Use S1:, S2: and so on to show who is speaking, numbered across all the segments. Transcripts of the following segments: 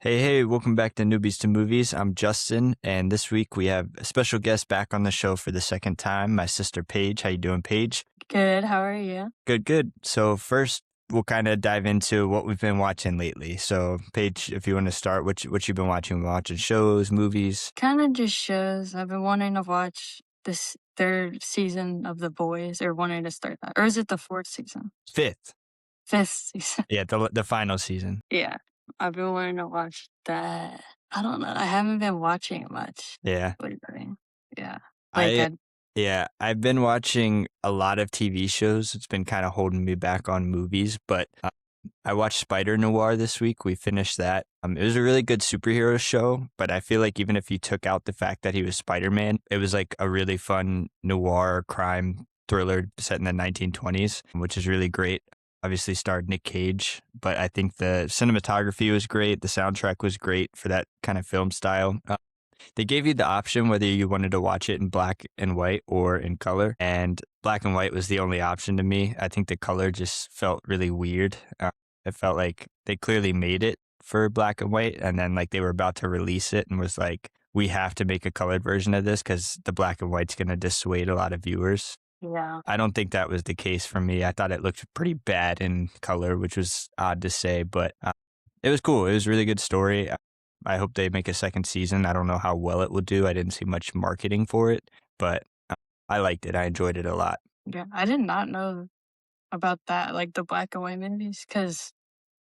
S1: Hey, welcome back to Newbies to Movies. I'm Justin, and this week we have a special guest back on the show for the second time, my sister Paige. How you doing, Paige?
S2: Good. How are you?
S1: Good. So first, we'll kind of dive into what we've been watching lately. So, Paige, if you want to start, what you've been watching? Watching shows, movies?
S2: Kind of just shows. I've been wanting to watch this third season of The Boys, or wanting to start that. Or is it the fourth season?
S1: Fifth.
S2: Fifth season.
S1: Yeah, the final season.
S2: Yeah. I've been wanting to watch that. I don't know. I haven't been watching it much
S1: Yeah.
S2: lately. Yeah.
S1: I've been watching a lot of TV shows. It's been kind of holding me back on movies, but I watched Spider Noir this week. We finished that. It was a really good superhero show, but I feel like even if you took out the fact that he was Spider-Man, it was like a really fun noir crime thriller set in the 1920s, which is really great. Obviously starred Nick Cage, but I think the cinematography was great. The soundtrack was great for that kind of film style. They gave you the option whether you wanted to watch it in black and white or in color, and black and white was the only option to me. I think the color just felt really weird. It felt like they clearly made it for black and white, and then like they were about to release it and was like, we have to make a colored version of this because the black and white's going to dissuade a lot of viewers.
S2: Yeah.
S1: I don't think that was the case for me. I thought it looked pretty bad in color, which was odd to say, but it was cool. It was a really good story. I hope they make a second season. I don't know how well it will do. I didn't see much marketing for it, but I liked it. I enjoyed it a lot.
S2: Yeah. I did not know about that, like the black and white movies, because,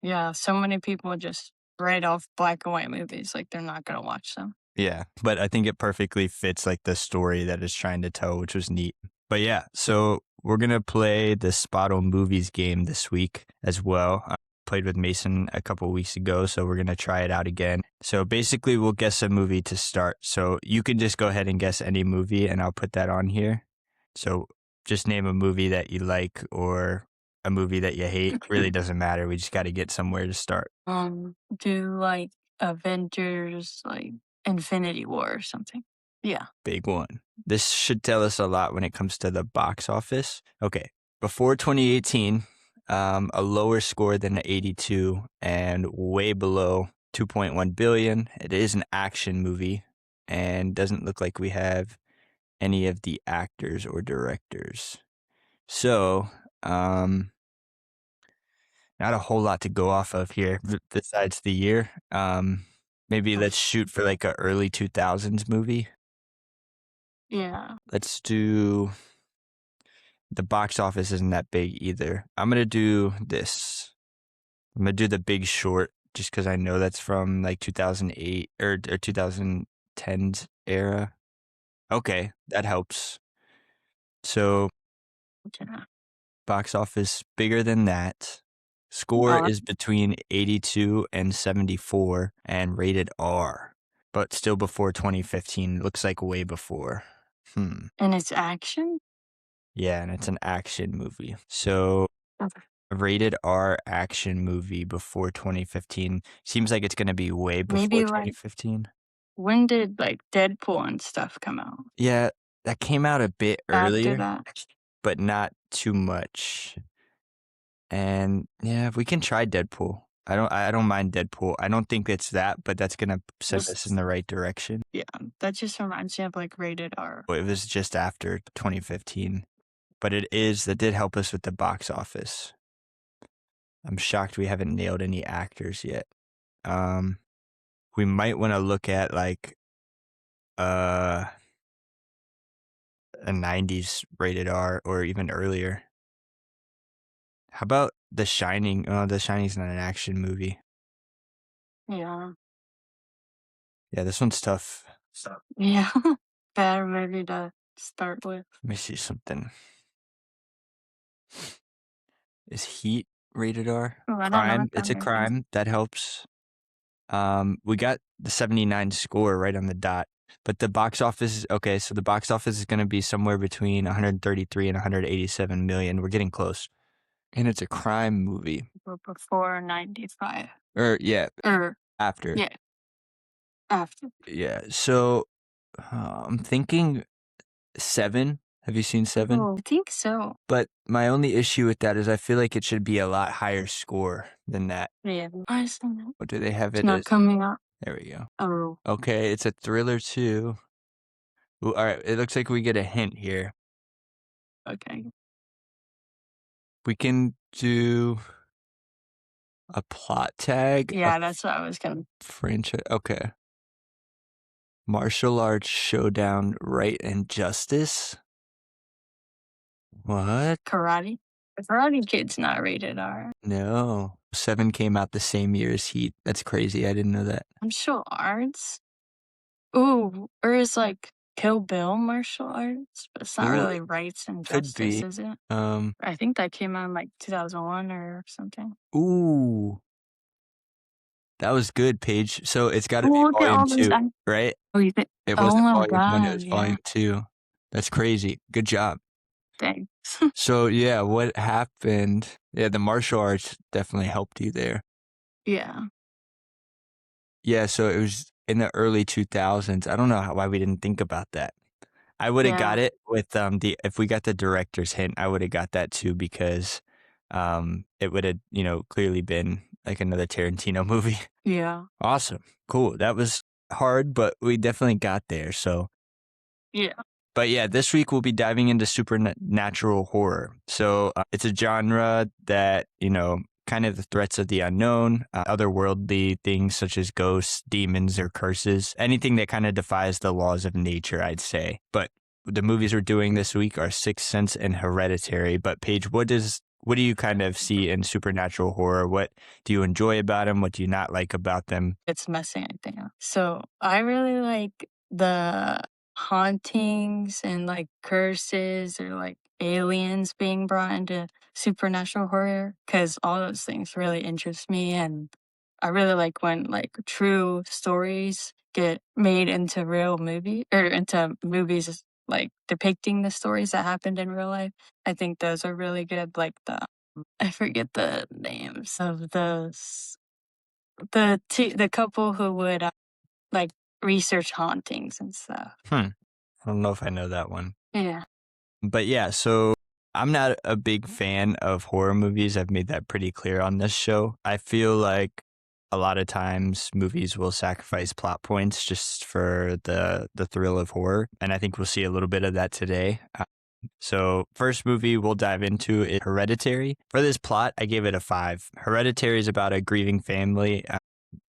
S2: yeah, so many people just write off black and white movies. Like they're not going to watch them.
S1: Yeah, but I think it perfectly fits like the story that it's trying to tell, which was neat. But yeah, so we're going to play the Spottle Movies game this week as well. I played with Mason a couple weeks ago, so we're going to try it out again. So basically, we'll guess a movie to start. So you can just go ahead and guess any movie, and I'll put that on here. So just name a movie that you like or a movie that you hate. Really doesn't matter. We just got to get somewhere to start.
S2: Do like Avengers, like Infinity War or something. Yeah.
S1: Big one. This should tell us a lot when it comes to the box office. Okay. Before 2018, a lower score than 82 and way below 2.1 billion. It is an action movie and doesn't look like we have any of the actors or directors. So, not a whole lot to go off of here besides the year. Maybe let's shoot for like a early 2000s movie.
S2: Yeah.
S1: Let's do... The box office isn't that big either. I'm going to do this. I'm going to do The Big Short just because I know that's from like 2008 or 2010s era. Okay, that helps. So,
S2: Yeah.
S1: box office bigger than that. Score is between 82 and 74 and rated R, but still before 2015. It looks like way before.
S2: And it's action?
S1: Yeah, and it's an action movie. So, rated R action movie before 2015. Seems like it's going to be way before
S2: Maybe
S1: 2015.
S2: When did like Deadpool and stuff come out?
S1: Yeah, that came out a bit earlier,
S2: After that?
S1: but not too much. And yeah, we can try Deadpool. I don't mind Deadpool. I don't think it's that, but that's going to set us in the right direction.
S2: Yeah, that just reminds me of like rated R.
S1: It was just after 2015, but that did help us with the box office. I'm shocked we haven't nailed any actors yet. We might want to look at like a 90s rated R or even earlier. How about The Shining? Oh, The Shining's not an action movie.
S2: Yeah.
S1: Yeah, this one's tough.
S2: Yeah. Bad movie to start with.
S1: Let me see something. Is Heat rated R?
S2: Oh, I don't know
S1: Crime.
S2: what that
S1: It's a
S2: movie is.
S1: crime. That helps. We got the 79 score right on the dot. But the box office, okay, so the box office is going to be somewhere between 133 and 187 million. We're getting close. And it's a crime movie.
S2: Before 95.
S1: After.
S2: Yeah. After.
S1: Yeah, so I'm thinking 7. Have you seen 7?
S2: Oh, I think so.
S1: But my only issue with that is I feel like it should be a lot higher score than that.
S2: Yeah. I see.
S1: What do they have
S2: It's
S1: it
S2: not
S1: as?
S2: coming up.
S1: There we go.
S2: Oh,
S1: Okay, it's a thriller too. Ooh, all right, it looks like we get a hint here.
S2: okay.
S1: We can do a plot tag, a
S2: Yeah, that's what I was gonna.
S1: franchise. Okay. Martial arts showdown, right and justice. What?
S2: Karate. The Karate Kid's not rated R.
S1: No. 7 came out the same year as Heat. That's crazy. I didn't know that.
S2: Martial arts? Ooh, or is like Kill Bill martial arts? But it's not
S1: Ooh,
S2: really rights and
S1: could
S2: justice,
S1: be.
S2: is it?
S1: Um.
S2: I think that came out in like 2001 or something.
S1: Ooh, that was good, Paige. So it's got to be
S2: Oh, look at
S1: volume
S2: all those.
S1: 2, right?
S2: Oh, you think?
S1: It
S2: Oh
S1: wasn't
S2: my
S1: volume 1, it
S2: god,
S1: was
S2: yeah.
S1: volume 2. That's crazy. Good job.
S2: Thanks.
S1: So yeah, what happened? Yeah, the martial arts definitely helped you there.
S2: Yeah.
S1: Yeah, so it was in the early 2000s. I don't know why we didn't think about that. I would have
S2: Yeah.
S1: got it with the if we got the director's hint, I would have got that too because it would have, clearly been like another Tarantino movie.
S2: Yeah.
S1: Awesome. Cool. That was hard, but we definitely got there. So,
S2: Yeah.
S1: but yeah, this week we'll be diving into supernatural horror. So, it's a genre that, kind of the threats of the unknown, otherworldly things such as ghosts, demons, or curses, anything that kind of defies the laws of nature, I'd say. But the movies we're doing this week are Sixth Sense and Hereditary. But Paige, what do you kind of see in supernatural horror? What do you enjoy about them? What do you not like about them?
S2: It's messing everything up. So I really like the hauntings and like curses or like aliens being brought into supernatural horror because all those things really interest me. And I really like when like true stories get made into real movie or into movies like depicting the stories that happened in real life. I think those are really good. Like I forget the names of those the couple who would, like, research hauntings and stuff.
S1: I don't know if I know that one.
S2: Yeah.
S1: But yeah, so I'm not a big fan of horror movies. I've made that pretty clear on this show. I feel like a lot of times movies will sacrifice plot points just for the thrill of horror, and I think we'll see a little bit of that today. So first movie we'll dive into is Hereditary. For this plot, I gave it a 5. Hereditary is about a grieving family.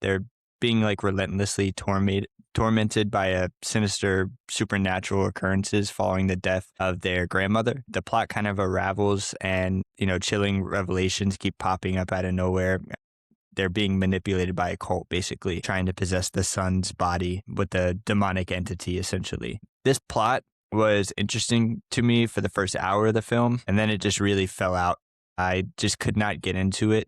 S1: They're being like relentlessly tormented by a sinister supernatural occurrences following the death of their grandmother. The plot kind of unravels and, chilling revelations keep popping up out of nowhere. They're being manipulated by a cult, basically, trying to possess the son's body with a demonic entity, essentially. This plot was interesting to me for the first hour of the film, and then it just really fell out. I just could not get into it.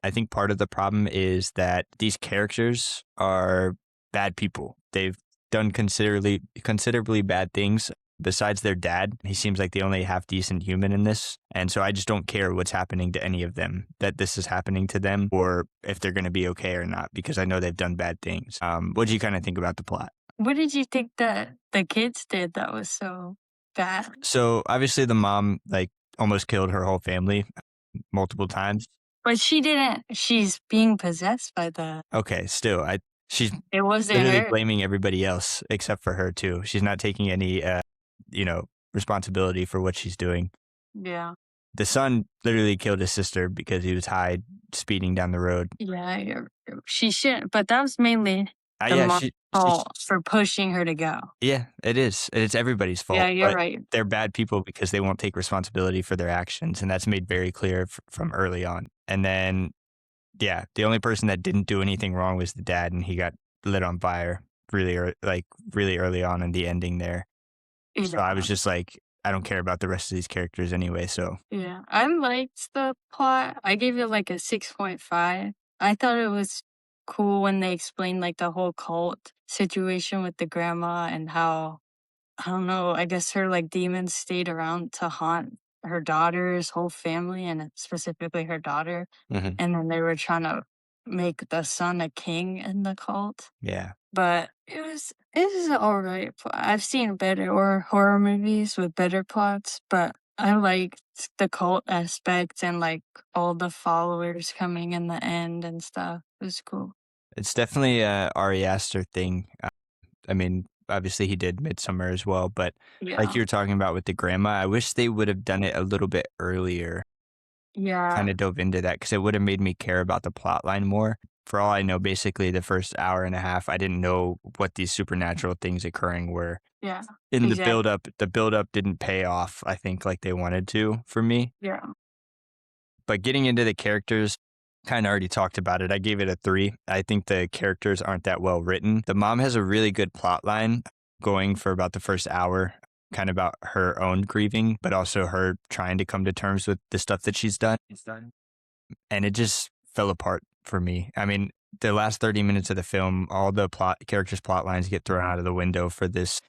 S1: I think part of the problem is that these characters are bad people. They've done considerably bad things. Besides their dad, he seems like the only half decent human in this. And so I just don't care what's happening to any of them, that this is happening to them, or if they're going to be okay or not, because I know they've done bad things. What do you kind of think about the plot?
S2: What did you think that the kids did that was so bad?
S1: So obviously the mom almost killed her whole family multiple times.
S2: But she didn't. She's being possessed by the.
S1: Okay, still, she's
S2: It wasn't
S1: literally
S2: her.
S1: blaming everybody else except for her too. She's not taking any, responsibility for what she's doing.
S2: Yeah.
S1: The son literally killed his sister because he was high speeding down the road.
S2: Yeah. She shouldn't. But that was mainly the
S1: Yeah,
S2: mom's fault for pushing her to go.
S1: yeah, it is. It's everybody's fault.
S2: Yeah, you're
S1: but
S2: right.
S1: They're bad people because they won't take responsibility for their actions, and that's made very clear from early on. And then, yeah, the only person that didn't do anything wrong was the dad, and he got lit on fire really early on in the ending there. So I was just like, I don't care about the rest of these characters anyway. So
S2: Yeah, I liked the plot. I gave it like a 6.5. I thought it was cool when they explained like the whole cult situation with the grandma and how, I don't know, I guess her like demons stayed around to haunt her daughter's whole family and specifically her daughter.
S1: mhm.
S2: And then they were trying to make the son a king in the cult.
S1: Yeah.
S2: But it was all right. I've seen better or horror movies with better plots, but I liked the cult aspect and like all the followers coming in the end and stuff. It was cool.
S1: It's definitely a Ari Aster thing. I mean, obviously he did Midsummer as well, but like
S2: Yeah.
S1: you were talking about with the grandma, I wish they would have done it a little bit earlier,
S2: Yeah.
S1: kind of dove into that because it would have made me care about the plot line more. For all I know, basically the first hour and a half, I didn't know what these supernatural things occurring were.
S2: Yeah.
S1: In
S2: Exactly.
S1: the build up didn't pay off, I think, like they wanted to for me.
S2: Yeah.
S1: But getting into the characters, kind of already talked about it. I gave it a 3. I think the characters aren't that well written. The mom has a really good plot line going for about the first hour, kind of about her own grieving, but also her trying to come to terms with the stuff that she's done. And it just fell apart for me. I mean, the last 30 minutes of the film, all the characters' plot lines get thrown out of the window for this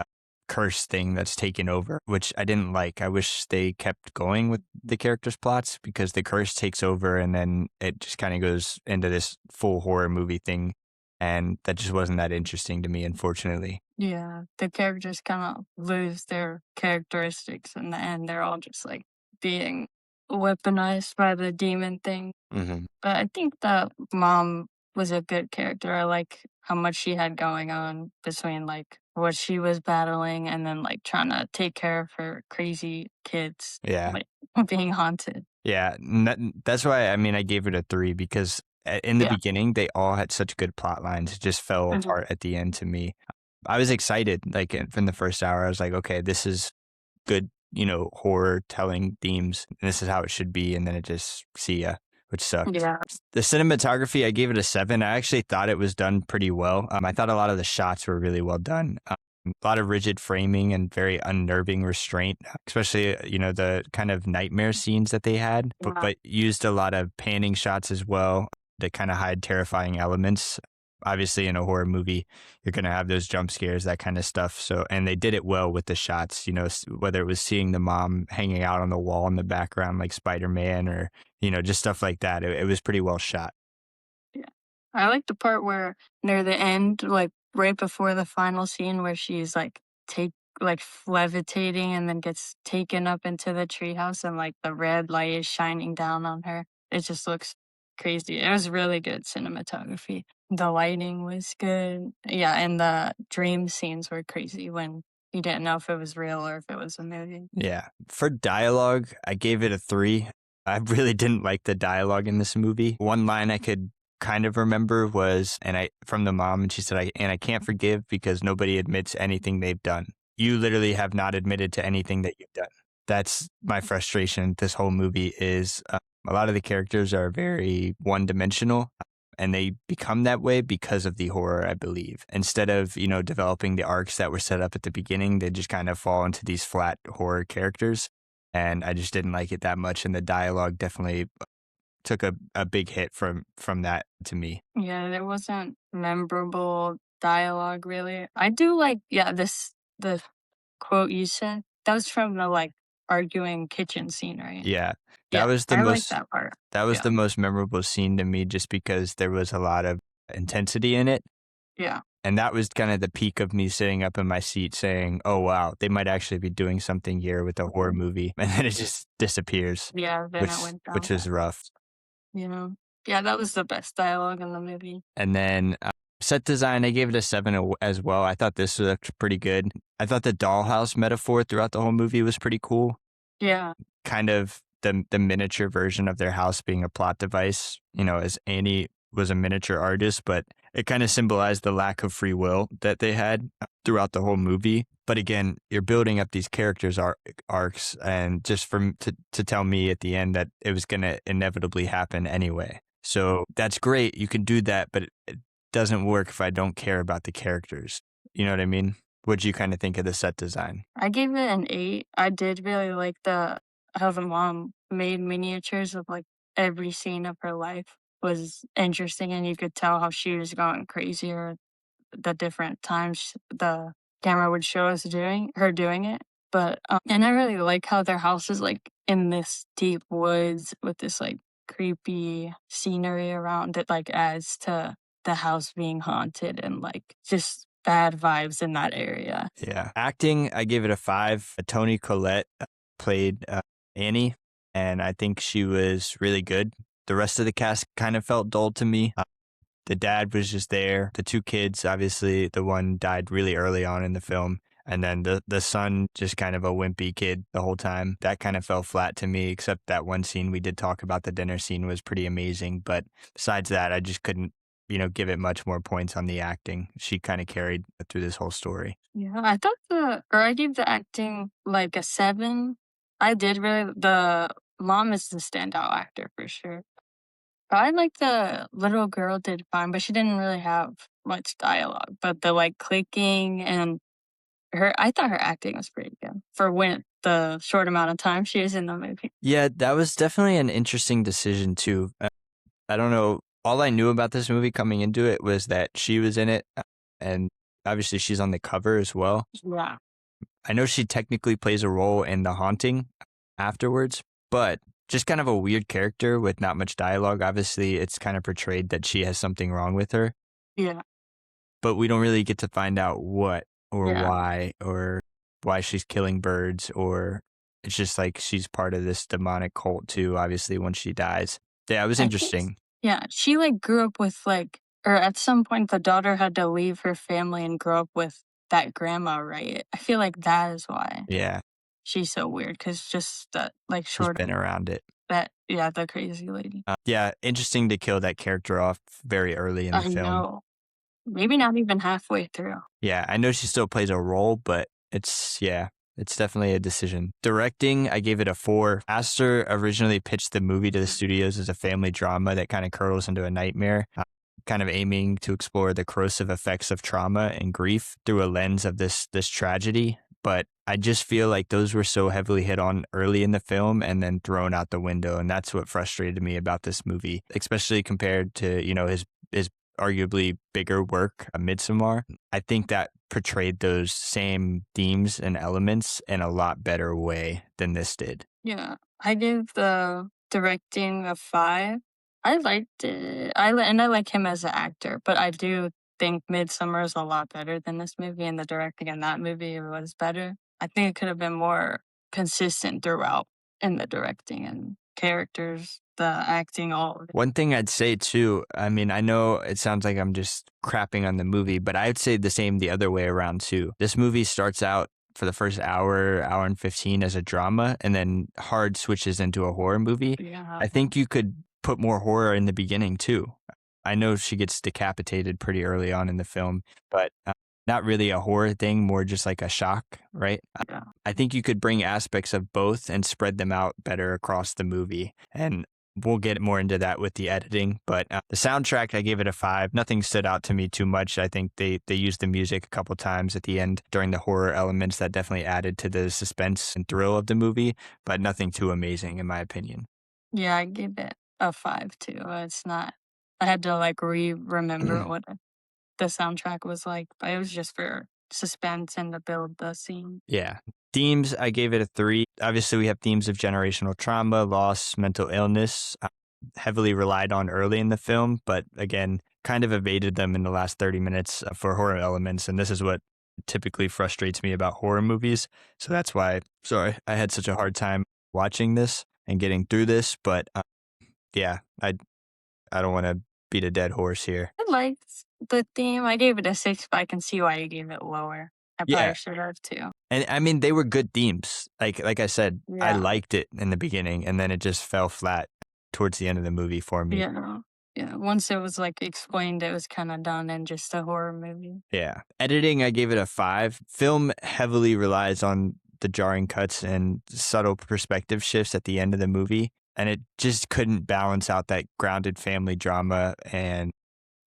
S1: curse thing that's taken over, which I didn't like. I wish they kept going with the characters' plots because the curse takes over and then it just kind of goes into this full horror movie thing. And that just wasn't that interesting to me, unfortunately.
S2: Yeah. The characters kind of lose their characteristics in the end. They're all just like being weaponized by the demon thing.
S1: Hmm.
S2: But I think the mom was a good character. I like how much she had going on between like what she was battling and then like trying to take care of her crazy kids,
S1: Yeah.
S2: like being haunted.
S1: Yeah. That's why, I mean, I gave it a 3 because in the
S2: Yeah.
S1: beginning, they all had such good plot lines. It just fell
S2: Mhm.
S1: apart at the end to me. I was excited, like from the first hour. I was like, okay, this is good, horror telling themes. And this is how it should be. And then it just see ya, which sucked.
S2: Yeah.
S1: The cinematography, I gave it a 7. I actually thought it was done pretty well. I thought a lot of the shots were really well done. A lot of rigid framing and very unnerving restraint, especially, the kind of nightmare scenes that they had,
S2: Yeah.
S1: but used a lot of panning shots as well to kind of hide terrifying elements. Obviously, in a horror movie, you're going to have those jump scares, that kind of stuff. So, and they did it well with the shots, whether it was seeing the mom hanging out on the wall in the background, like Spider-Man, or, just stuff like that. It was pretty well shot.
S2: Yeah. I like the part where near the end, like right before the final scene where she's like levitating and then gets taken up into the treehouse and like the red light is shining down on her. It just looks crazy. It was really good cinematography. The lighting was good. Yeah, and the dream scenes were crazy when you didn't know if it was real or if it was a movie.
S1: Yeah. For dialogue, I gave it a 3. I really didn't like the dialogue in this movie. One line I could kind of remember was, from the mom, and she said, I can't forgive because nobody admits anything they've done. You literally have not admitted to anything that you've done. That's my frustration. This whole movie is a lot of the characters are very one dimensional. And they become that way because of the horror, I believe. Instead of, developing the arcs that were set up at the beginning, they just kind of fall into these flat horror characters. And I just didn't like it that much. And the dialogue definitely took a big hit from that to me.
S2: Yeah, there wasn't memorable dialogue really. I do like, yeah, the quote you said. That was from the like arguing kitchen scene, right?
S1: Yeah. That
S2: Yeah,
S1: was the
S2: I like
S1: most
S2: that part.
S1: that was
S2: Yeah,
S1: the most memorable scene to me just because there was a lot of intensity in it.
S2: yeah,
S1: And that was kind of the peak of me sitting up in my seat saying, oh, wow, they might actually be doing something here with a horror movie. And then it just disappears,
S2: yeah. Then it
S1: which
S2: went down
S1: which is
S2: bad.
S1: rough.
S2: You know, yeah, that was the best dialogue in the movie.
S1: And then set design, I gave it a 7 as well. I thought this looked pretty good. I thought the dollhouse metaphor throughout the whole movie was pretty cool.
S2: Yeah,
S1: Kind of the miniature version of their house being a plot device, as Annie was a miniature artist, but it kind of symbolized the lack of free will that they had throughout the whole movie. But again, you're building up these characters' arcs, and just to tell me at the end that it was going to inevitably happen anyway. So that's great. You can do that, but it doesn't work if I don't care about the characters. You know what I mean? What'd you kind of think of the set design?
S2: I gave it an 8. I did really like the how the mom made miniatures of like every scene of her life was interesting, and you could tell how she was going crazy or the different times the camera would show us doing it. But and I really like how their house is like in this deep woods with this like creepy scenery around it like adds to the house being haunted and like just bad vibes in that area.
S1: Yeah. Acting, I gave it a 5. Toni Collette played Annie, and I think she was really good. The rest of the cast kind of felt dull to me. The dad was just there. The 2 kids, obviously, the one died really early on in the film. And then the son, just kind of a wimpy kid the whole time. That kind of fell flat to me, except that one scene we did talk about. The dinner scene was pretty amazing. But besides that, I just couldn't, give it much more points on the acting. She kind of carried through this whole story.
S2: Yeah, I gave the acting like a 7. I did really, the mom is the standout actor for sure. I like the little girl did fine, but she didn't really have much dialogue. But the like clicking and I thought her acting was pretty good for when the short amount of time she was in the movie.
S1: Yeah, that was definitely an interesting decision, too. I don't know. All I knew about this movie coming into it was that she was in it, and obviously she's on the cover as well.
S2: Yeah.
S1: I know she technically plays a role in The Haunting afterwards, but just kind of a weird character with not much dialogue. Obviously, it's kind of portrayed that she has something wrong with her,
S2: Yeah.
S1: but we don't really get to find out what
S2: Yeah.
S1: or why she's killing birds, or it's just like she's part of this demonic cult too, obviously, when she dies. Yeah, it was
S2: I think,
S1: interesting.
S2: yeah, she like grew up with like, or at some point the daughter had to leave her family and grow up with that grandma, right? I feel like that is why
S1: Yeah,
S2: she's so weird because just that like
S1: she's
S2: short
S1: been around it.
S2: that, yeah, the crazy lady.
S1: Yeah, interesting to kill that character off very early in the
S2: I
S1: film.
S2: know. Maybe not even halfway through.
S1: Yeah, I know she still plays a role, but it's definitely a decision. Directing, I gave it a 4. Aster originally pitched the movie to the studios as a family drama that kind of curdles into a nightmare, kind of aiming to explore the corrosive effects of trauma and grief through a lens of this tragedy. But I just feel like those were so heavily hit on early in the film and then thrown out the window, and that's what frustrated me about this movie, especially compared to his arguably bigger work, Midsommar. I think that portrayed those same themes and elements in a lot better way than this did.
S2: Yeah, I gave the directing a 5. I liked it. I like him as an actor, but I do think Midsummer is a lot better than this movie, and the directing in that movie was better. I think it could have been more consistent throughout in the directing and characters, the acting, all of it.
S1: One thing I'd say too, I mean, I know it sounds like I'm just crapping on the movie, but I'd say the same the other way around too. This movie starts out for the first hour and 15 as a drama, and then hard switches into a horror movie.
S2: Yeah,
S1: I think you could put more horror in the beginning too. I know she gets decapitated pretty early on in the film, but not really a horror thing, more just like a shock, right?
S2: yeah.
S1: I think you could bring aspects of both and spread them out better across the movie. And we'll get more into that with the editing. But the soundtrack, I gave it a 5. Nothing stood out to me too much. I think they used the music a couple times at the end during the horror elements that definitely added to the suspense and thrill of the movie, but nothing too amazing in my opinion.
S2: Yeah, I gave it a 5 too. It's not, I had to like remember what the soundtrack was like, but it was just for suspense and to build the scene.
S1: Yeah. Themes, I gave it a 3. Obviously, we have themes of generational trauma, loss, mental illness, heavily relied on early in the film, but again, kind of evaded them in the last 30 minutes for horror elements. And this is what typically frustrates me about horror movies. So that's why, sorry, I had such a hard time watching this and getting through this. But yeah, I don't want to beat a dead horse here.
S2: I liked the theme. I gave it a 6, but I can see why you gave it lower. I
S1: Yeah.
S2: probably should have too.
S1: And I mean, they were good themes. Like I said, I
S2: Yeah.
S1: liked it in the beginning, and then it just fell flat towards the end of the movie for me.
S2: Yeah. Yeah. Once it was like explained, it was kind of done in just a horror movie.
S1: Yeah. Editing, I gave it a 5. Film heavily relies on the jarring cuts and subtle perspective shifts at the end of the movie, and it just couldn't balance out that grounded family drama and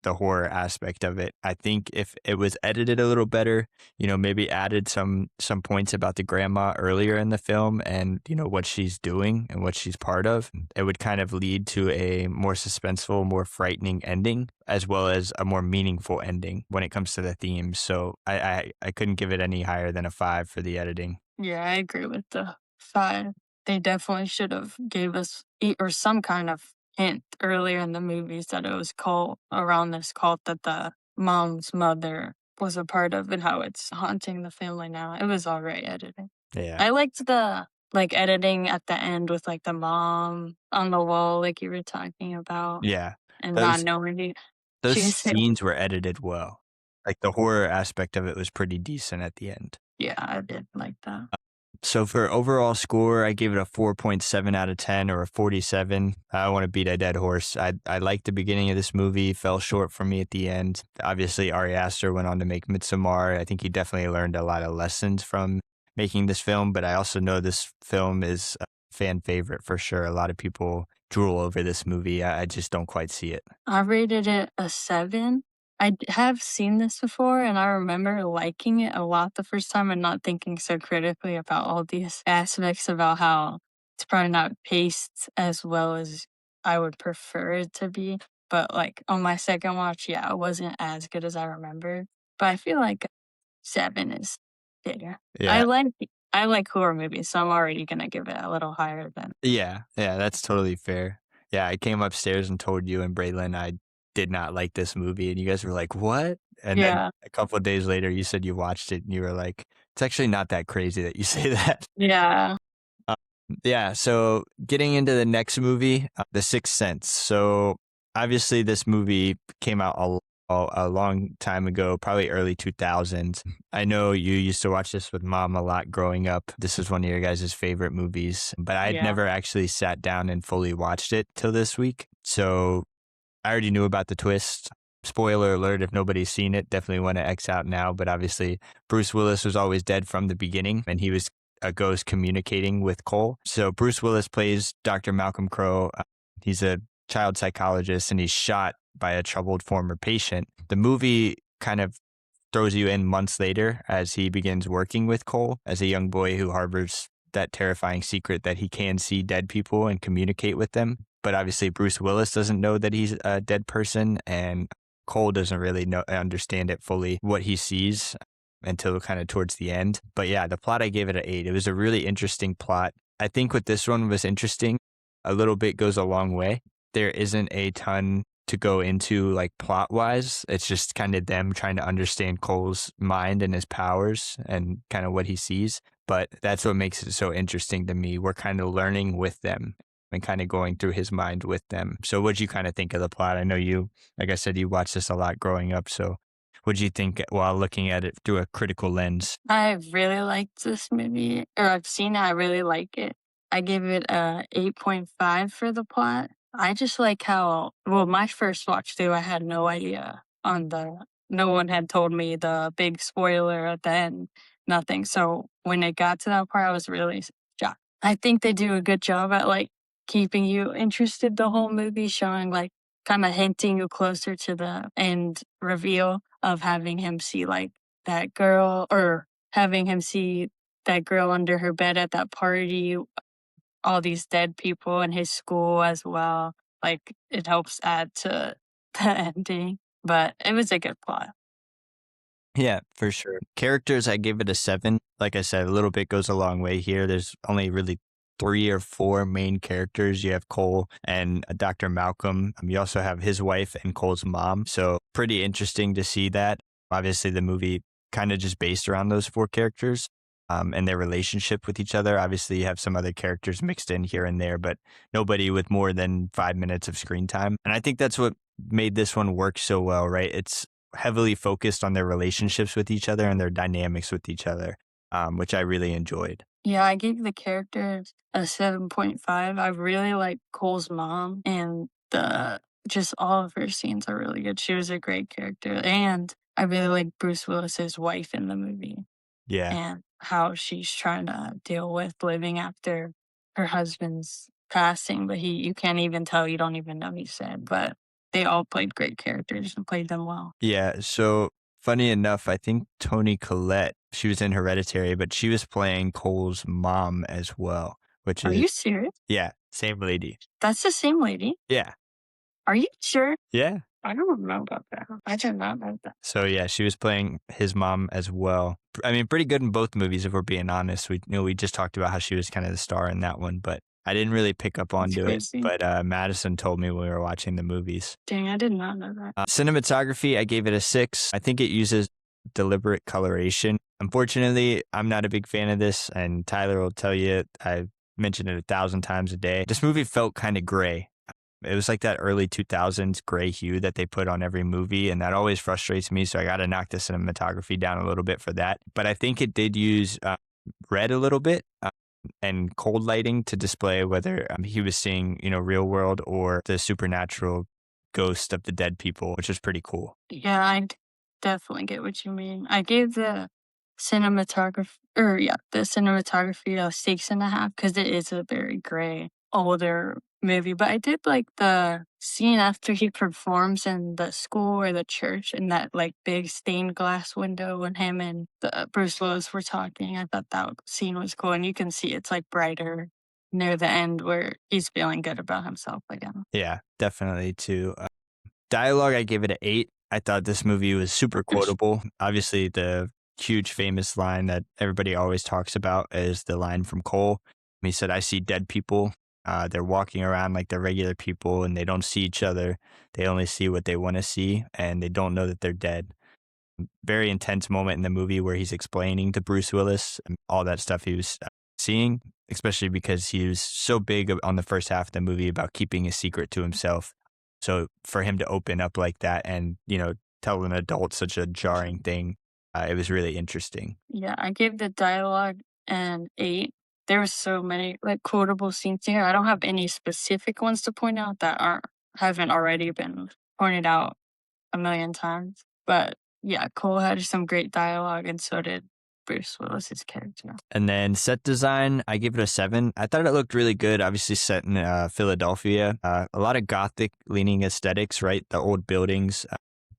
S1: the horror aspect of it. I think if it was edited a little better, maybe added some points about the grandma earlier in the film and, what she's doing and what she's part of, it would kind of lead to a more suspenseful, more frightening ending, as well as a more meaningful ending when it comes to the themes. So I couldn't give it any higher than a 5 for the editing.
S2: Yeah, I agree with the 5. They definitely should have gave us or some kind of hint earlier in the movies that it was cult around this cult that the mom's mother was a part of and how it's haunting the family now. It was all right editing.
S1: Yeah.
S2: I liked the editing at the end with like the mom on the wall, like you were talking about,
S1: Yeah.
S2: and not
S1: Those
S2: knowing
S1: those
S2: she was there.
S1: scenes were edited well. Like the horror aspect of it was pretty decent at the end.
S2: Yeah, I did like that.
S1: So for overall score, I gave it a 4.7 out of 10 or a 47. I want to beat a dead horse. I liked the beginning of this movie, fell short for me at the end. Obviously, Ari Aster went on to make Midsommar. I think he definitely learned a lot of lessons from making this film, but I also know this film is a fan favorite for sure. A lot of people drool over this movie. I just don't quite see it.
S2: I rated it a 7. Have seen this before, and I remember liking it a lot the first time and not thinking so critically about all these aspects about how it's probably not paced as well as I would prefer it to be. But like on my second watch, yeah, it wasn't as good as I remember. But I feel like 7 is bigger.
S1: Yeah.
S2: I like horror movies, so I'm already gonna give it a little higher than.
S1: Yeah, that's totally fair. Yeah, I came upstairs and told you and Braylon I did not like this movie, and you guys were like, "What?" And then
S2: Yeah,
S1: a couple of days later, you said you watched it, and you were like, "It's actually not that crazy that you say that."
S2: yeah.
S1: Um, yeah, so getting into the next movie, The Sixth Sense. So obviously, this movie came out a long time ago, probably early 2000s. I know you used to watch this with mom a lot growing up. This is one of your guys' favorite movies, but I'd
S2: Yeah.
S1: never actually sat down and fully watched it till this week. So I already knew about the twist. Spoiler alert, if nobody's seen it, definitely want to X out now. But obviously, Bruce Willis was always dead from the beginning, and he was a ghost communicating with Cole. So Bruce Willis plays Dr. Malcolm Crowe. He's a child psychologist, and he's shot by a troubled former patient. The movie kind of throws you in months later as he begins working with Cole as a young boy who harbors that terrifying secret that he can see dead people and communicate with them. But obviously, Bruce Willis doesn't know that he's a dead person, and Cole doesn't really understand it fully, what he sees until kind of towards the end. But yeah, the plot, I gave it an 8. It was a really interesting plot. I think what this one was interesting, a little bit goes a long way. There isn't a ton to go into like plot wise. It's just kind of them trying to understand Cole's mind and his powers and kind of what he sees. But that's what makes it so interesting to me. We're kind of learning with them and kind of going through his mind with them. So what'd you kind of think of the plot? I know you, like I said, you watched this a lot growing up. So what'd you think while looking at it through a critical lens?
S2: I really liked this movie, or I've seen it. I really like it. I gave it a 8.5 for the plot. I just like how, well, my first watch through, I had no idea no one had told me the big spoiler at the end, nothing. So when it got to that part, I was really shocked. I think they do a good job at like keeping you interested the whole movie, showing like kind of hinting you closer to the end reveal of having him see like that girl, or having him see that girl under her bed at that party, all these dead people in his school as well. Like it helps add to the ending, but it was a good plot.
S1: Yeah, for sure. Characters, I give it a 7. Like I said, a little bit goes a long way here. There's only really 3 or 4 main characters. You have Cole and Dr. Malcolm. You also have his wife and Cole's mom. So pretty interesting to see that. Obviously, the movie kind of just based around those 4 characters and their relationship with each other. Obviously, you have some other characters mixed in here and there, but nobody with more than 5 minutes of screen time. And I think that's what made this one work so well, right? It's heavily focused on their relationships with each other and their dynamics with each other, which I really enjoyed.
S2: Yeah, I gave the characters a 7.5. I really like Cole's mom, and just all of her scenes are really good. She was a great character. And I really like Bruce Willis's wife in the movie,
S1: Yeah.
S2: and how she's trying to deal with living after her husband's passing, but you can't even tell, you don't even know he's dead. But they all played great characters and played them well.
S1: Yeah. So funny enough, I think Toni Collette, she was in Hereditary, but she was playing Cole's mom as well, which
S2: Are
S1: is,
S2: you serious?
S1: yeah, same lady.
S2: That's the same lady?
S1: Yeah.
S2: Are you sure?
S1: Yeah.
S2: I don't know about that. I did not know that.
S1: So yeah, she was playing his mom as well. I mean, pretty good in both movies, if we're being honest. We just talked about how she was kind of the star in that one, but I didn't really pick up
S2: That's
S1: onto it,
S2: crazy.
S1: but Madison told me when we were watching the movies.
S2: Dang, I did not know that.
S1: Cinematography, I gave it a 6. I think it uses deliberate coloration. Unfortunately, I'm not a big fan of this, and Tyler will tell you, I've mentioned it 1,000 times a day. This movie felt kind of gray. It was like that early 2000s gray hue that they put on every movie, and that always frustrates me, so I got to knock the cinematography down a little bit for that. But I think it did use red a little bit and cold lighting to display whether he was seeing, real world or the supernatural ghost of the dead people, which is pretty cool.
S2: Yeah, definitely get what you mean. I gave the cinematography a 6.5 because it is a very gray, older movie. But I did like the scene after he performs in the school or the church in that like big stained glass window when him and Bruce Willis were talking. I thought that scene was cool, and you can see it's like brighter near the end where he's feeling good about himself again.
S1: Yeah, definitely too. Dialogue, I gave it an 8. I thought this movie was super quotable. Obviously, the huge famous line that everybody always talks about is the line from Cole. He said, "I see dead people. They're walking around like they're regular people and they don't see each other. They only see what they want to see and they don't know that they're dead." Very intense moment in the movie where he's explaining to Bruce Willis all that stuff he was seeing, especially because he was so big on the first half of the movie about keeping a secret to himself. So for him to open up like that and, tell an adult such a jarring thing, it was really interesting.
S2: Yeah, I gave the dialogue an 8. There were so many like quotable scenes here. I don't have any specific ones to point out that haven't already been pointed out a million times. But yeah, Cole had some great dialogue, and so did Bruce Willis's character.
S1: And then set design, I give it a 7. I thought it looked really good. Obviously set in Philadelphia. A lot of gothic leaning aesthetics, right? The old buildings,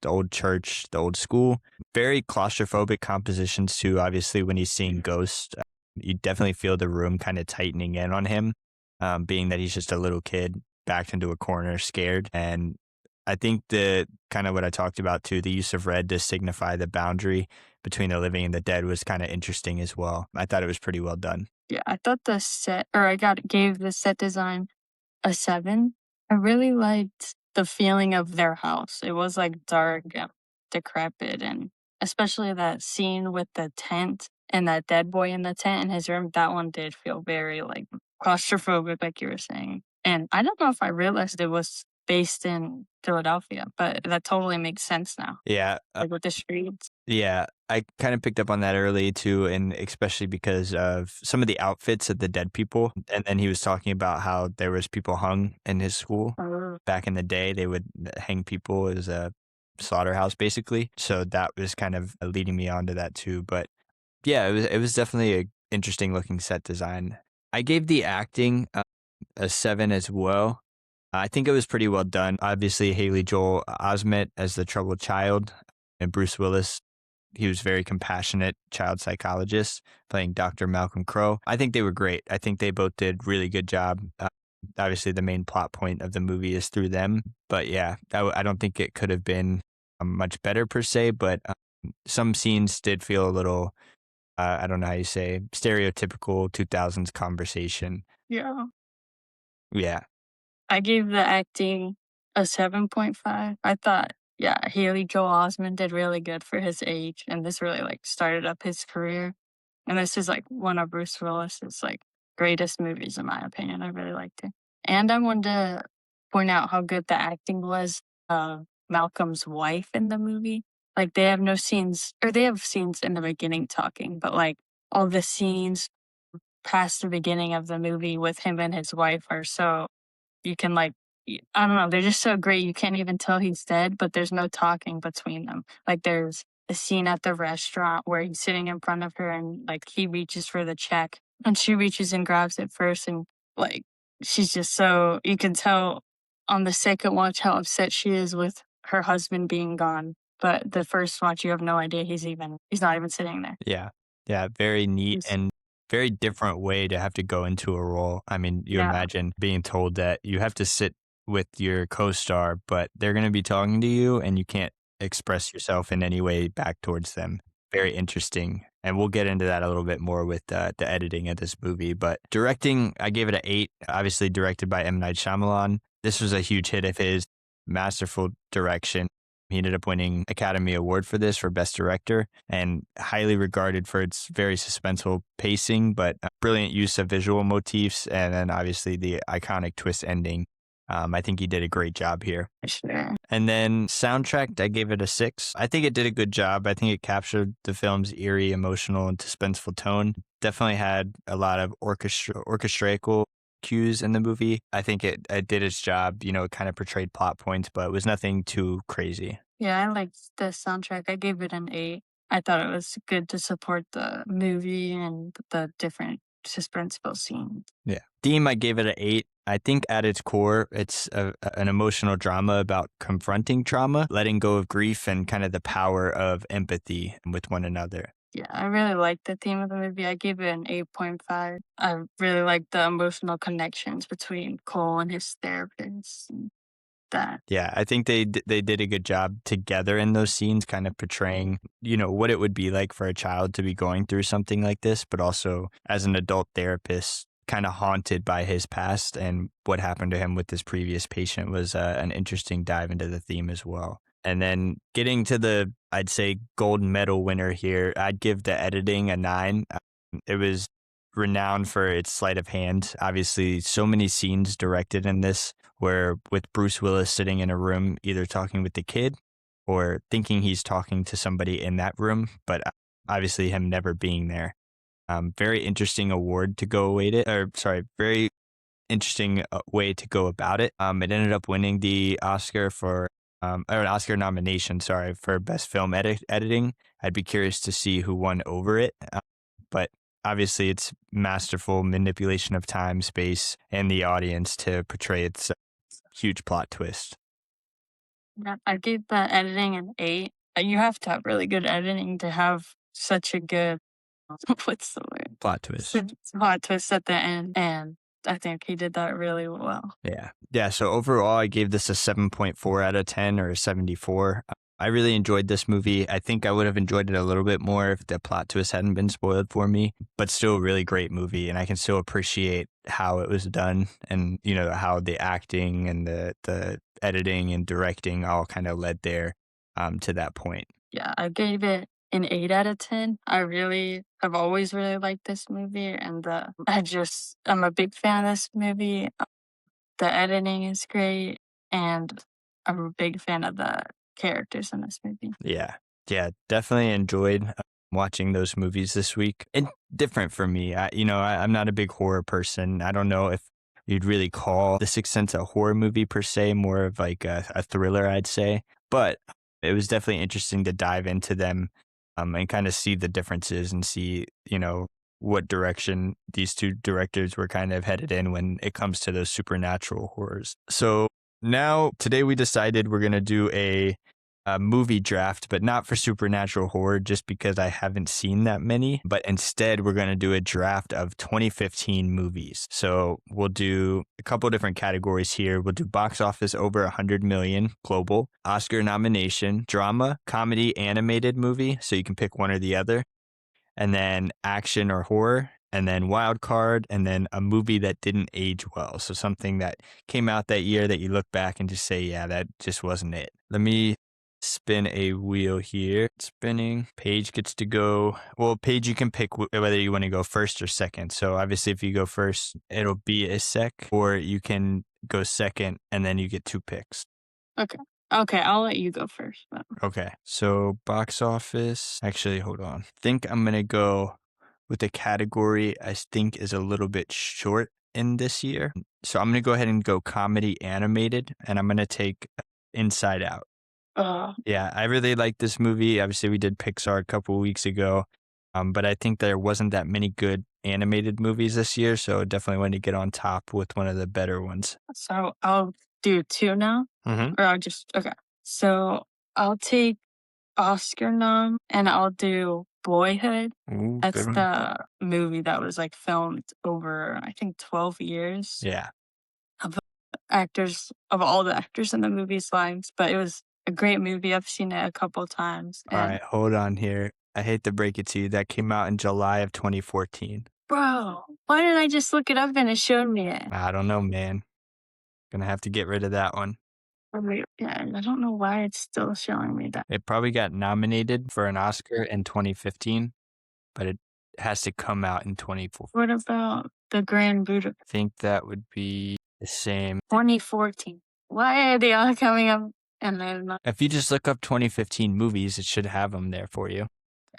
S1: the old church, the old school. Very claustrophobic compositions too. Obviously, when he's seeing ghosts, you definitely feel the room kind of tightening in on him, being that he's just a little kid backed into a corner, scared. And I think the kind of what I talked about too, the use of red to signify the boundary between the living and the dead was kind of interesting as well. I thought it was pretty well done.
S2: Yeah, I thought gave the set design a 7. I really liked the feeling of their house. It was like dark and decrepit, and especially that scene with the tent and that dead boy in the tent in his room. That one did feel very like claustrophobic, like you were saying. And I don't know if I realized it was based in Philadelphia, but that totally makes sense now.
S1: Yeah.
S2: Like with the streets.
S1: Yeah, I kind of picked up on that early too, and especially because of some of the outfits of the dead people. And then he was talking about how there was people hung in his school. Back in the day, they would hang people as a slaughterhouse, basically. So that was kind of leading me on to that too. But yeah, it was definitely a interesting looking set design. I gave the acting a 7 as well. I think it was pretty well done. Obviously, Haley Joel Osment as the troubled child, and Bruce Willis, he was very compassionate child psychologist playing Dr. Malcolm Crowe. I think they were great. I think they both did really good job. Obviously, the main plot point of the movie is through them. But yeah, I don't think it could have been much better per se, but some scenes did feel a little, I don't know how you say, stereotypical 2000s conversation.
S2: Yeah.
S1: Yeah.
S2: I gave the acting a 7.5. I thought, yeah, Haley Joel Osment did really good for his age, and this really like started up his career. And this is like one of Bruce Willis's like greatest movies in my opinion. I really liked it. And I wanted to point out how good the acting was of Malcolm's wife in the movie. Like they have no scenes, or they have scenes in the beginning talking, but like all the scenes past the beginning of the movie with him and his wife are so you can like I don't know, they're just so great. You can't even tell he's dead, but there's no talking between them. Like there's a scene at the restaurant where he's sitting in front of her and like he reaches for the check and she reaches and grabs it first, and like she's just so you can tell on the second watch how upset she is with her husband being gone. But the first watch you have no idea he's not even sitting there.
S1: Yeah. Yeah. Very neat and very different way to have to go into a role. I mean, you imagine being told that you have to sit with your co-star, but they're going to be talking to you and you can't express yourself in any way back towards them. very interesting. And we'll get into that a little bit more with the editing of this movie. But directing, I gave it an 8, obviously directed by M. Night Shyamalan. This was a huge hit of his, masterful direction. He ended up winning Academy Award for this for Best Director and highly regarded for its very suspenseful pacing, but brilliant use of visual motifs and then obviously the iconic twist ending. I think he did a great job here.
S2: Sure.
S1: And then soundtrack, I gave it a 6. I think it did a good job. I think it captured the film's eerie, emotional, and suspenseful tone. Definitely had a lot of orchestraical cues in the movie. I think it did its job. It kind of portrayed plot points, but it was nothing too crazy.
S2: Yeah, I liked the soundtrack. I gave it an 8. I thought it was good to support the movie and the different suspenseful scenes.
S1: Yeah. Theme, I gave it an 8. I think at its core, it's an emotional drama about confronting trauma, letting go of grief, and kind of the power of empathy with one another.
S2: Yeah, I really liked the theme of the movie. I gave it an 8.5. I really liked the emotional connections between Cole and his therapist and that.
S1: Yeah, I think they did a good job together in those scenes, kind of portraying, what it would be like for a child to be going through something like this, but also as an adult therapist, kind of haunted by his past and what happened to him with this previous patient was an interesting dive into the theme as well. And then getting to the, I'd say, golden medal winner here, I'd give the editing a 9. It was renowned for its sleight of hand. Obviously, so many scenes directed in this where with Bruce Willis sitting in a room, either talking with the kid or thinking he's talking to somebody in that room, but obviously him never being there. Very interesting award to go await it, very interesting way to go about it. It ended up winning the Oscar or an Oscar nomination, for Best Film Editing. I'd be curious to see who won over it. But obviously it's masterful manipulation of time, space, and the audience to portray its huge plot twist.
S2: Yeah, I gave the editing an 8. You have to have really good editing to have such a good, what's the word?
S1: Plot twist.
S2: Plot twist at the end. And I think he did that really well.
S1: Yeah. So overall, I gave this a 7.4 out of 10 or a 74. I really enjoyed this movie. I think I would have enjoyed it a little bit more if the plot twist hadn't been spoiled for me, but still a really great movie. And I can still appreciate how it was done and, how the acting and the editing and directing all kind of led there to that point.
S2: Yeah, I gave it an 8 out of 10. I've always really liked this movie, and I'm a big fan of this movie. The editing is great, and I'm a big fan of the characters in this movie.
S1: Yeah, definitely enjoyed watching those movies this week. And different for me. I'm not a big horror person. I don't know if you'd really call The Sixth Sense a horror movie per se, more of like a thriller, I'd say. But it was definitely interesting to dive into them and kind of see the differences and see, what direction these two directors were kind of headed in when it comes to those supernatural horrors. So now, today we decided we're going to do a movie draft, but not for supernatural horror, just because I haven't seen that many. But instead, we're going to do a draft of 2015 movies. So we'll do a couple different categories here. We'll do box office over 100 million global, Oscar nomination, drama, comedy, animated movie. So you can pick one or the other. And then action or horror. And then wild card, and then a movie that didn't age well. So something that came out that year that you look back and just say, yeah, that just wasn't it. Let me spin a wheel here. Spinning. Paige gets to go. Well, Paige, you can pick whether you want to go first or second. So obviously if you go first, it'll be a sec, or you can go second and then you get 2 picks.
S2: Okay, I'll let you go first.
S1: Okay, so box office. Actually, hold on. I think I'm going to go with a category I think is a little bit short in this year. So I'm going to go ahead and go comedy animated, and I'm going to take Inside Out. Yeah, I really like this movie. Obviously, we did Pixar a couple of weeks ago, but I think there wasn't that many good animated movies this year, so definitely want to get on top with one of the better ones.
S2: So I'll do 2 now?
S1: Mm-hmm.
S2: Or okay. So I'll take Oscar nom, and I'll do Boyhood.
S1: Ooh,
S2: That's the movie that was like filmed over, I think, 12 years.
S1: Yeah.
S2: Of all the actors in the movie's lives, but it was a great movie. I've seen it a couple times.
S1: All right, hold on here. I hate to break it to you. That came out in July of 2014.
S2: Bro, why did I just look it up and it showed me it?
S1: I don't know, man. Gonna have to get rid of that one.
S2: Yeah, I don't know why it's still showing me that.
S1: It probably got nominated for an Oscar in 2015, but it has to come out in 2014.
S2: What about the Grand Budapest?
S1: I think that would be the same.
S2: 2014. Why are they all coming up? And then
S1: If you just look up 2015 movies, it should have them there for you.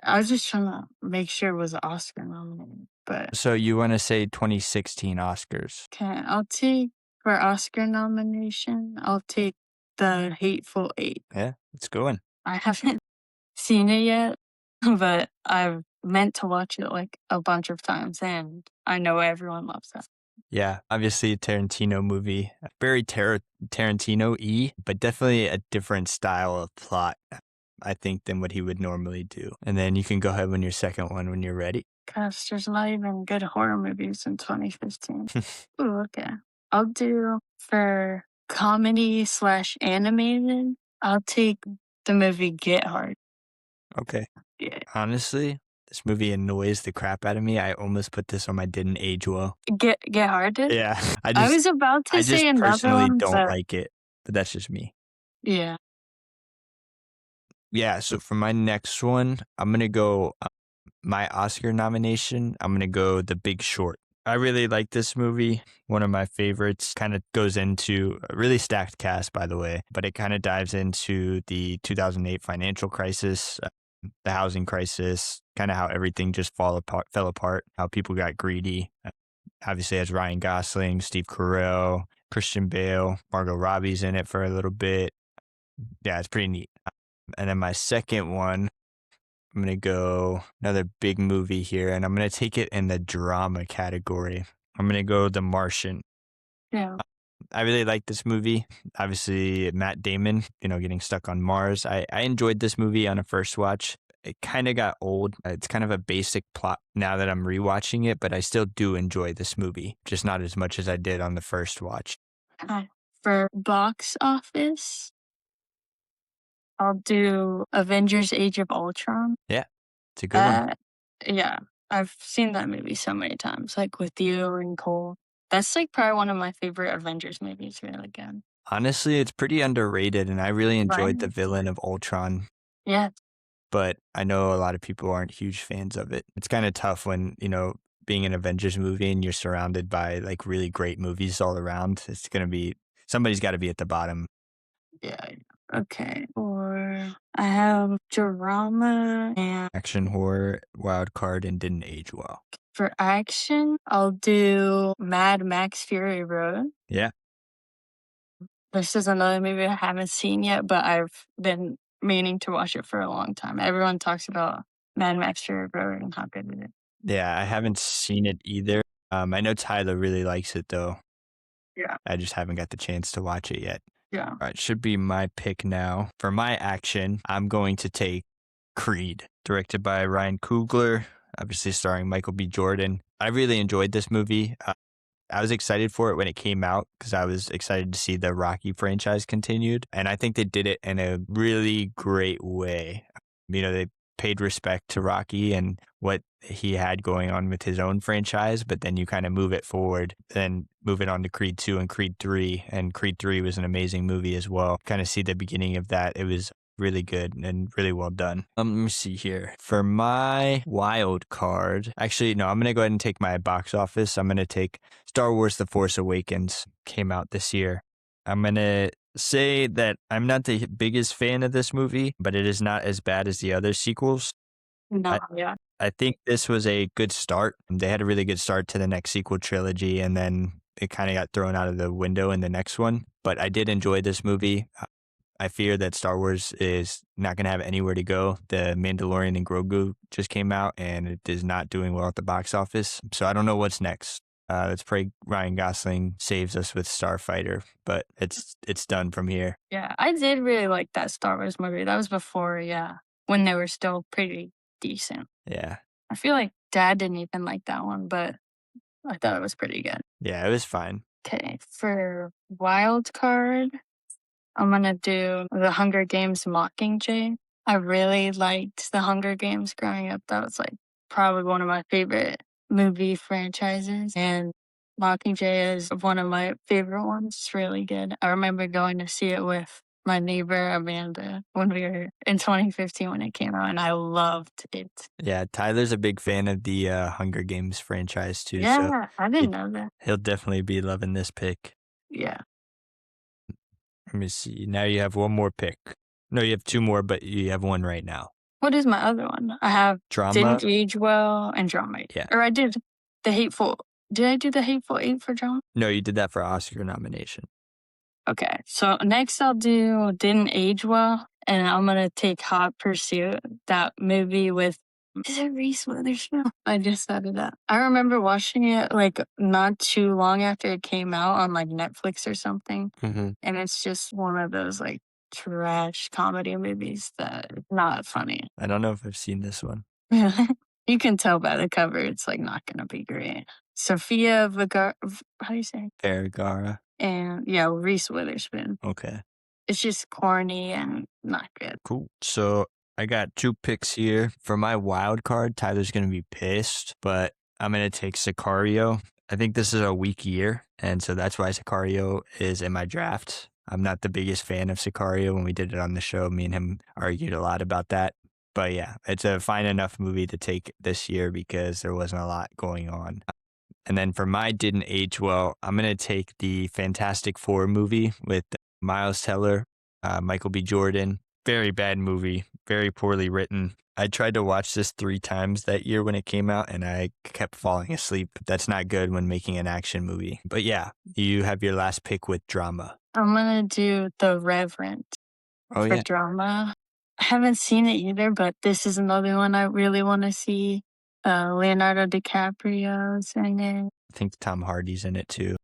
S2: I was just trying to make sure it was Oscar nominated. But
S1: So you want to say 2016 Oscars?
S2: okay, I'll take for Oscar nomination. I'll take The Hateful Eight.
S1: Yeah, let's go in.
S2: I haven't seen it yet, but I've meant to watch it like a bunch of times, and I know everyone loves that.
S1: Yeah, obviously a Tarantino movie, very Tarantino-y, but definitely a different style of plot, I think, than what he would normally do. And then you can go ahead with your second one when you're ready.
S2: Gosh, there's not even good horror movies in 2015. Ooh, okay. I'll do for comedy/animated, I'll take the movie Get Hard.
S1: Okay.
S2: Yeah.
S1: Honestly, this movie annoys the crap out of me. I almost put this on my didn't age well.
S2: Get Hard did?
S1: Yeah.
S2: I was about to say another
S1: personally
S2: one,
S1: don't
S2: but
S1: like it, but that's just me.
S2: yeah.
S1: Yeah, so for my next one, I'm going to go my Oscar nomination. I'm going to go The Big Short. I really like this movie. One of my favorites. Kind of goes into a really stacked cast, by the way, but it kind of dives into the 2008 financial crisis, the housing crisis, kind of how everything just fell apart, how people got greedy. Obviously, it has Ryan Gosling, Steve Carell, Christian Bale, Margot Robbie's in it for a little bit. Yeah, it's pretty neat. And then my second one, I'm going to go another big movie here, and I'm going to take it in the drama category. I'm going to go The Martian.
S2: Yeah.
S1: I really like this movie. Obviously, Matt Damon, getting stuck on Mars. I enjoyed this movie on a first watch. It kind of got old. It's kind of a basic plot now that I'm rewatching it, but I still do enjoy this movie, just not as much as I did on the first watch.
S2: For box office, I'll do Avengers Age of Ultron.
S1: Yeah, it's a good one.
S2: Yeah, I've seen that movie so many times, like with you and Cole. That's like probably one of my favorite Avengers movies, really good.
S1: Honestly, it's pretty underrated, and I really enjoyed the villain of Ultron.
S2: Yeah.
S1: But I know a lot of people aren't huge fans of it. It's kind of tough when, being an Avengers movie and you're surrounded by like really great movies all around. It's going to be, somebody's got to be at the bottom.
S2: Yeah. Okay. Or I have drama and
S1: action, horror, wild card, and didn't age well.
S2: For action, I'll do Mad Max Fury Road.
S1: Yeah.
S2: This is another movie I haven't seen yet, but I've been meaning to watch it for a long time. Everyone talks about Mad Max Fury Road and how good it is.
S1: Yeah, I haven't seen it either. I know Tyler really likes it though.
S2: Yeah.
S1: I just haven't got the chance to watch it yet.
S2: Yeah.
S1: All right, should be my pick now. For my action, I'm going to take Creed, directed by Ryan Coogler, obviously starring Michael B. Jordan. I really enjoyed this movie. I was excited for it when it came out because I was excited to see the Rocky franchise continued. And I think they did it in a really great way. They paid respect to Rocky and what he had going on with his own franchise, but then you kind of move it forward, then move it on to Creed 2 and Creed 3. And Creed 3 was an amazing movie as well. Kind of see the beginning of that. It was really good and really well done. Let me see here. For my wild card, actually, no, I'm going to go ahead and take my box office. I'm going to take Star Wars The Force Awakens. Came out this year. I'm going to say that I'm not the biggest fan of this movie, but it is not as bad as the other sequels.
S2: No, yeah.
S1: I think this was a good start. They had a really good start to the next sequel trilogy, and then it kind of got thrown out of the window in the next one. But I did enjoy this movie. I fear that Star Wars is not going to have anywhere to go. The Mandalorian and Grogu just came out, and it is not doing well at the box office. So I don't know what's next. Let's pray Ryan Gosling saves us with Starfighter, but it's done from here.
S2: Yeah, I did really like that Star Wars movie. That was before, when they were still pretty decent.
S1: Yeah.
S2: I feel like Dad didn't even like that one, but I thought it was pretty good.
S1: Yeah, it was fine.
S2: Okay, for wild card, I'm gonna do The Hunger Games Mockingjay. I really liked The Hunger Games growing up. That was like probably one of my favorite movie franchises. And Mockingjay is one of my favorite ones. It's really good. I remember going to see it with my neighbor Amanda when we were in 2015 when it came out, and I loved it.
S1: Yeah, Tyler's a big fan of the Hunger Games franchise too, so
S2: Yeah, I didn't know that.
S1: he'll definitely be loving this pick.
S2: Yeah.
S1: Let me see. Now you have one more pick. No, you have two more, but you have one right now.
S2: What is my other one? I have
S1: Drama.
S2: Didn't Age Well and Drama.
S1: Yeah.
S2: Or I did The Hateful. Did I do The Hateful Eight for drama?
S1: No, you did that for Oscar nomination.
S2: Okay, so next I'll do Didn't Age Well, and I'm gonna take Hot Pursuit, that movie with, is it Reese Witherspoon? I just set it up. I remember watching it like not too long after it came out on like Netflix or something,
S1: Mm-hmm.
S2: and it's just one of those like trash comedy movies that not funny.
S1: I don't know if I've seen this one.
S2: You can tell by the cover it's like not gonna be great. Sophia Vergara, how do you say?
S1: Vergara.
S2: And yeah, Reese Witherspoon.
S1: Okay.
S2: It's just corny and not good.
S1: Cool. So I got two picks here. For my wild card, Tyler's going to be pissed, but I'm going to take Sicario. I think this is a weak year, and so that's why Sicario is in my draft. I'm not the biggest fan of Sicario. When we did it on the show, me and him argued a lot about that. But yeah, it's a fine enough movie to take this year because there wasn't a lot going on. And then for my Didn't Age Well, I'm going to take the Fantastic Four movie with Miles Teller, Michael B. Jordan. Very bad movie, very poorly written. I tried to watch this 3 times that year when it came out, and I kept falling asleep. That's not good when making an action movie. But yeah, you have your last pick with drama.
S2: I'm gonna do The Reverend
S1: Oh,
S2: for
S1: yeah.
S2: drama. I haven't seen it either, but this is another one I really want to see. Leonardo DiCaprio's in it.
S1: I think Tom Hardy's in it too.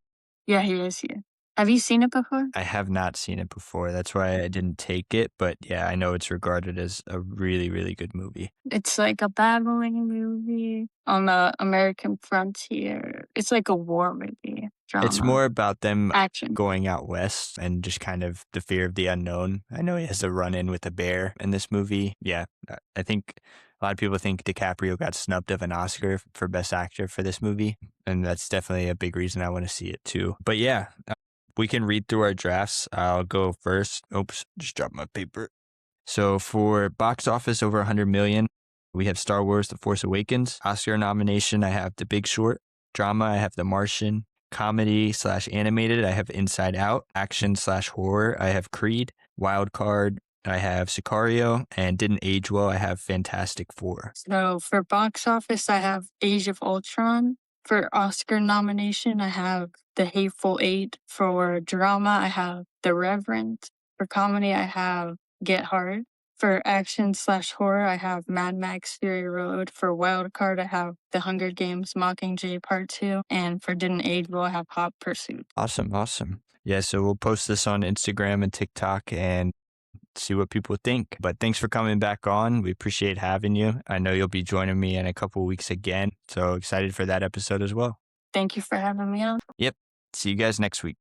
S2: Yeah, he is here. Have you seen it before?
S1: I have not seen it before. That's why I didn't take it. But yeah, I know it's regarded as a really, really good movie.
S2: It's like a battling movie on the American frontier. It's like a war movie. Drama.
S1: It's more about them
S2: action
S1: going out west and just kind of the fear of the unknown. I know he has a run in with a bear in this movie. Yeah, I think a lot of people think DiCaprio got snubbed of an Oscar for Best Actor for this movie. And that's definitely a big reason I want to see it too. But yeah, we can read through our drafts. I'll go first. Oops, just dropped my paper. So for box office over 100 million, we have Star Wars The Force Awakens. Oscar nomination, I have The Big Short. Drama, I have The Martian. Comedy/animated, I have Inside Out. Action/horror, I have Creed. Wild card, I have Sicario. And Didn't Age Well, I have Fantastic Four.
S2: So for box office, I have Age of Ultron. For Oscar nomination, I have The Hateful Eight. For drama, I have The Reverend. For comedy, I have Get Hard. For action/horror, I have Mad Max Fury Road. For wild card, I have The Hunger Games Mockingjay Part 2. And for Didn't Age Well, I have Hot Pursuit.
S1: Awesome. Yeah, so we'll post this on Instagram and TikTok and see what people think. But thanks for coming back on. We appreciate having you. I know you'll be joining me in a couple of weeks again. So excited for that episode as well.
S2: Thank you for having me on.
S1: Yep. See you guys next week.